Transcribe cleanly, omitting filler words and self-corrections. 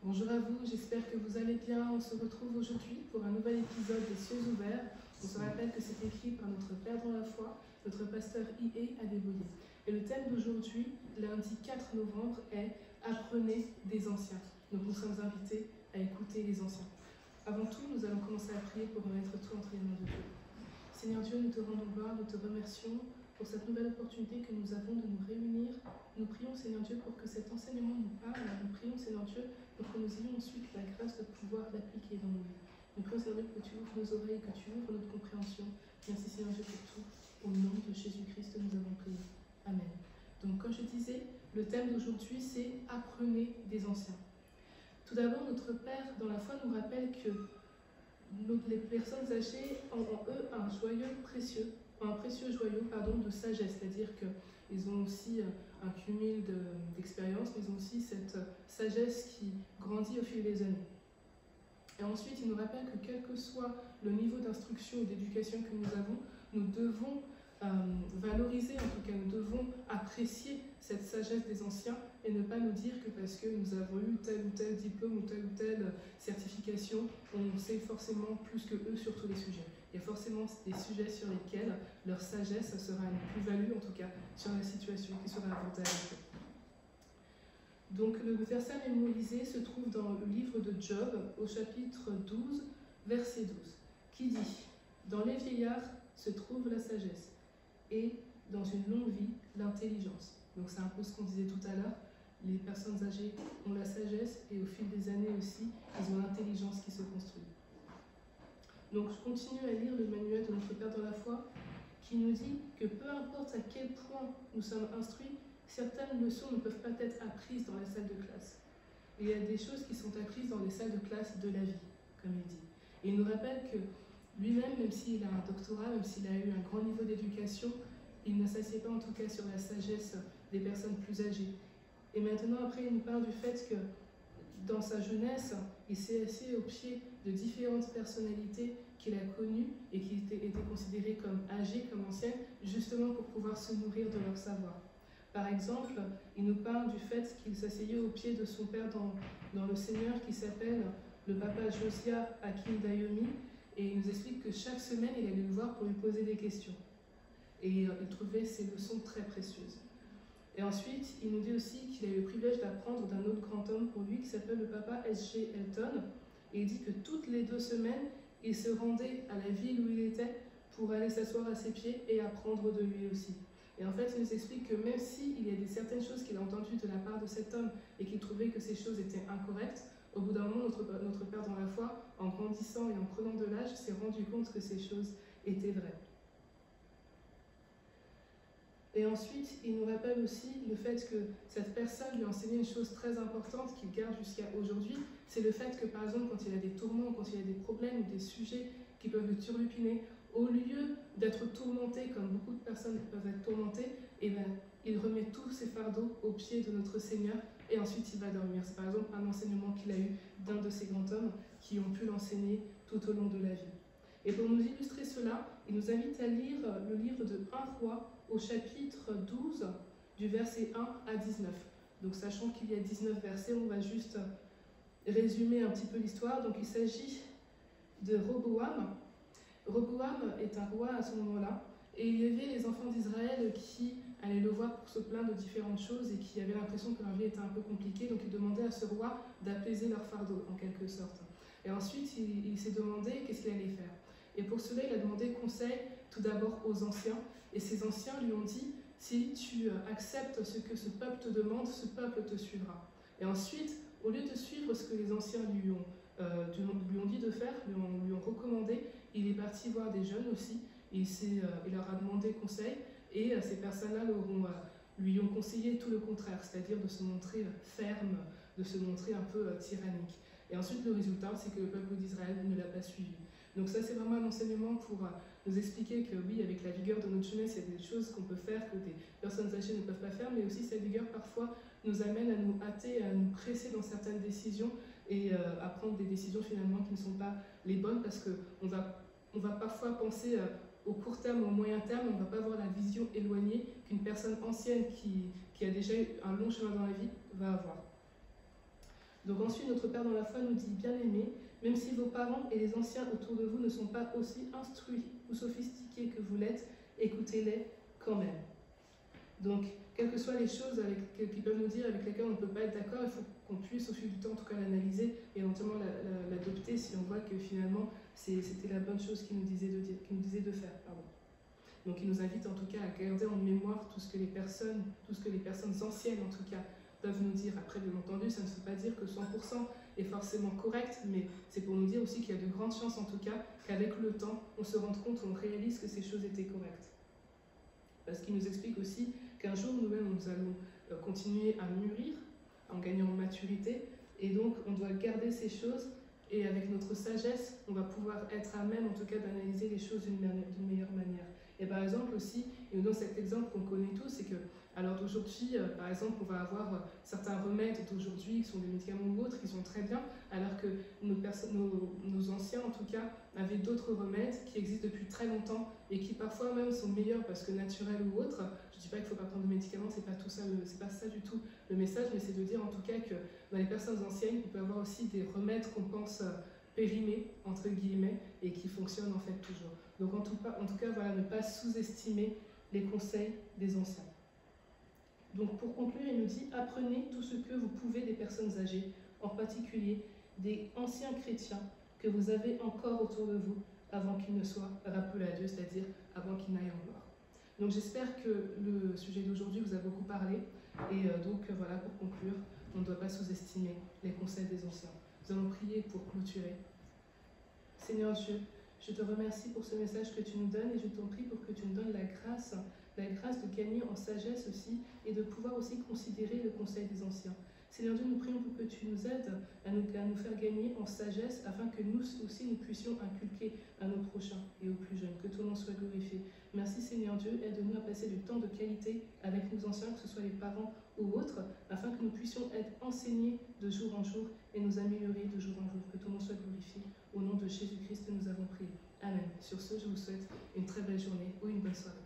Bonjour à vous, j'espère que vous allez bien. On se retrouve aujourd'hui pour un nouvel épisode des Cieux ouverts. On se rappelle que c'est écrit par notre Père dans la foi, notre pasteur I.E. Adeboye. Et le thème d'aujourd'hui, lundi 4 novembre, est « Apprenez des anciens ». Donc nous sommes invités à écouter les anciens. Avant tout, nous allons commencer à prier pour remettre tout entre les mains de Dieu. Seigneur Dieu, nous te rendons gloire, nous te remercions pour cette nouvelle opportunité que nous avons de nous réunir. Nous prions, Seigneur Dieu, pour que cet enseignement nous parle. Nous prions, Seigneur Dieu, pour que nous ayons ensuite la grâce de pouvoir l'appliquer dans nos vies. Nous prions, Seigneur Dieu, que tu ouvres nos oreilles, que tu ouvres notre compréhension. Merci, Seigneur Dieu, pour tout. Au nom de Jésus-Christ, nous avons prié. Amen. Donc, comme je disais, le thème d'aujourd'hui, c'est « Apprenez des anciens ». Tout d'abord, notre Père dans la foi nous rappelle que les personnes âgées ont en eux un précieux joyau de sagesse, c'est-à-dire qu'ils ont aussi un cumul d'expérience, mais ils ont aussi cette sagesse qui grandit au fil des années. Et ensuite, il nous rappelle que quel que soit le niveau d'instruction ou d'éducation que nous avons, nous devons valoriser, en tout cas, nous devons apprécier cette sagesse des anciens et ne pas nous dire que parce que nous avons eu tel ou tel diplôme ou telle certification, on sait forcément plus que eux sur tous les sujets. Il y a forcément des sujets sur lesquels leur sagesse sera une plus-value, en tout cas, sur la situation qui sera avantagée. Donc le verset mémorisé se trouve dans le livre de Job, au chapitre 12, verset 12, qui dit « Dans les vieillards se trouve la sagesse, et dans une longue vie, l'intelligence. » Donc c'est un peu ce qu'on disait tout à l'heure, les personnes âgées ont la sagesse, et au fil des années aussi, ils ont l'intelligence qui se construit. Donc je continue à lire le manuel de notre Père dans la foi, qui nous dit que peu importe à quel point nous sommes instruits, certaines leçons ne peuvent pas être apprises dans les salles de classe. Et il y a des choses qui sont apprises dans les salles de classe de la vie, comme il dit. Et il nous rappelle que lui-même, même s'il a un doctorat, même s'il a eu un grand niveau d'éducation, il ne s'assied pas en tout cas sur la sagesse des personnes plus âgées. Et maintenant, après, il nous parle du fait que dans sa jeunesse, il s'est assis au pied de différentes personnalités qu'il a connues et qui étaient considérées comme âgées, comme anciennes, justement pour pouvoir se nourrir de leur savoir. Par exemple, il nous parle du fait qu'il s'asseyait au pied de son père dans le Seigneur qui s'appelle le papa Josiah Hakim Dayomi, et il nous explique que chaque semaine, il allait le voir pour lui poser des questions. Et il trouvait ces leçons très précieuses. Et ensuite, il nous dit aussi qu'il a eu le privilège d'apprendre d'un autre grand homme pour lui qui s'appelle le papa S.G. Elton. Et il dit que toutes les 2 semaines, il se rendait à la ville où il était pour aller s'asseoir à ses pieds et apprendre de lui aussi. Et en fait, il nous explique que même s'il y a certaines choses qu'il a entendues de la part de cet homme et qu'il trouvait que ces choses étaient incorrectes, au bout d'un moment, notre Père dans la foi, en grandissant et en prenant de l'âge, s'est rendu compte que ces choses étaient vraies. Et ensuite, il nous rappelle aussi le fait que cette personne lui a enseigné une chose très importante qu'il garde jusqu'à aujourd'hui, c'est le fait que, par exemple, quand il a des tourments, quand il a des problèmes ou des sujets qui peuvent le turlupiner, au lieu d'être tourmenté comme beaucoup de personnes peuvent être tourmentées, il remet tous ses fardeaux aux pieds de notre Seigneur et ensuite il va dormir. C'est par exemple un enseignement qu'il a eu d'un de ces grands hommes qui ont pu l'enseigner tout au long de la vie. Et pour nous illustrer cela, il nous invite à lire le livre de 1 Roi au chapitre 12, du verset 1 à 19. Donc sachant qu'il y a 19 versets, on va juste résumer un petit peu l'histoire. Donc il s'agit de Roboam. Roboam est un roi à ce moment-là, et il y avait les enfants d'Israël qui allaient le voir pour se plaindre de différentes choses et qui avaient l'impression que leur vie était un peu compliquée, donc il demandait à ce roi d'apaiser leur fardeau, en quelque sorte. Et ensuite, il s'est demandé qu'est-ce qu'il allait faire. Et pour cela, il a demandé conseil tout d'abord aux anciens, et ces anciens lui ont dit « Si tu acceptes ce que ce peuple te demande, ce peuple te suivra. » Et ensuite, au lieu de suivre ce que les anciens lui ont dit de faire, lui ont recommandé, il est parti voir des jeunes aussi, et il leur a demandé conseil, et ces personnes-là lui ont conseillé tout le contraire, c'est-à-dire de se montrer ferme, de se montrer un peu tyrannique. Et ensuite, le résultat, c'est que le peuple d'Israël ne l'a pas suivi. Donc ça, c'est vraiment un enseignement pour nous expliquer que oui, avec la vigueur de notre jeunesse, il y a des choses qu'on peut faire que des personnes âgées ne peuvent pas faire, mais aussi cette vigueur, parfois, nous amène à nous hâter, à nous presser dans certaines décisions et à prendre des décisions finalement qui ne sont pas les bonnes parce qu'on va parfois penser au court terme, au moyen terme, on ne va pas avoir la vision éloignée qu'une personne ancienne qui a déjà eu un long chemin dans la vie va avoir. Donc ensuite, notre Père dans la foi nous dit, bien-aimés, même si vos parents et les anciens autour de vous ne sont pas aussi instruits ou sophistiqués que vous l'êtes, écoutez-les quand même. Donc, quelles que soient les choses qu'ils peuvent nous dire avec lesquelles on ne peut pas être d'accord, il faut qu'on puisse au fil du temps en tout cas l'analyser et éventuellement l'adopter si on voit que finalement c'était la bonne chose qu'il nous disait de faire. Pardon. Donc il nous invite en tout cas à garder en mémoire tout ce que les personnes anciennes en tout cas peuvent nous dire. Après bien entendu, ça ne veut pas dire que 100% est forcément correct, mais c'est pour nous dire aussi qu'il y a de grandes chances en tout cas qu'avec le temps, on se rende compte, on réalise que ces choses étaient correctes. Parce qu'il nous explique aussi qu'un jour nous-mêmes nous allons continuer à mûrir en gagnant en maturité et donc on doit garder ces choses et avec notre sagesse on va pouvoir être à même en tout cas d'analyser les choses d'une meilleure manière. Et par exemple aussi, il nous donne cet exemple qu'on connaît tous, c'est que à l'heure d'aujourd'hui, par exemple, on va avoir certains remèdes d'aujourd'hui qui sont des médicaments ou autres, qui sont très bien, alors que nos anciens, en tout cas, avaient d'autres remèdes qui existent depuis très longtemps et qui parfois même sont meilleurs parce que naturels ou autres. Je ne dis pas qu'il ne faut pas prendre de médicaments, c'est pas tout ça, c'est pas ça du tout le message, mais c'est de dire en tout cas que dans les personnes anciennes, il peut y avoir aussi des remèdes qu'on pense périmés, entre guillemets, et qui fonctionnent en fait toujours. Donc en tout cas voilà, ne pas sous-estimer les conseils des anciens. Donc pour conclure, il nous dit « Apprenez tout ce que vous pouvez des personnes âgées, en particulier des anciens chrétiens que vous avez encore autour de vous avant qu'ils ne soient rappelés à Dieu, c'est-à-dire avant qu'ils n'aillent en gloire. » Donc j'espère que le sujet d'aujourd'hui vous a beaucoup parlé. Et donc voilà, pour conclure, on ne doit pas sous-estimer les conseils des anciens. Nous allons prier pour clôturer. Seigneur Dieu, je te remercie pour ce message que tu nous donnes et je t'en prie pour que tu nous donnes la grâce de gagner en sagesse aussi et de pouvoir aussi considérer le conseil des anciens. Seigneur Dieu, nous prions pour que tu nous aides à nous faire gagner en sagesse afin que nous aussi nous puissions inculquer à nos prochains et aux plus jeunes. Que ton nom soit glorifié. Merci Seigneur Dieu, aide-nous à passer du temps de qualité avec nos anciens, que ce soit les parents ou autres, afin que nous puissions être enseignés de jour en jour et nous améliorer de jour en jour. Que ton nom soit glorifié. Au nom de Jésus-Christ, nous avons prié. Amen. Sur ce, je vous souhaite une très belle journée ou une bonne soirée.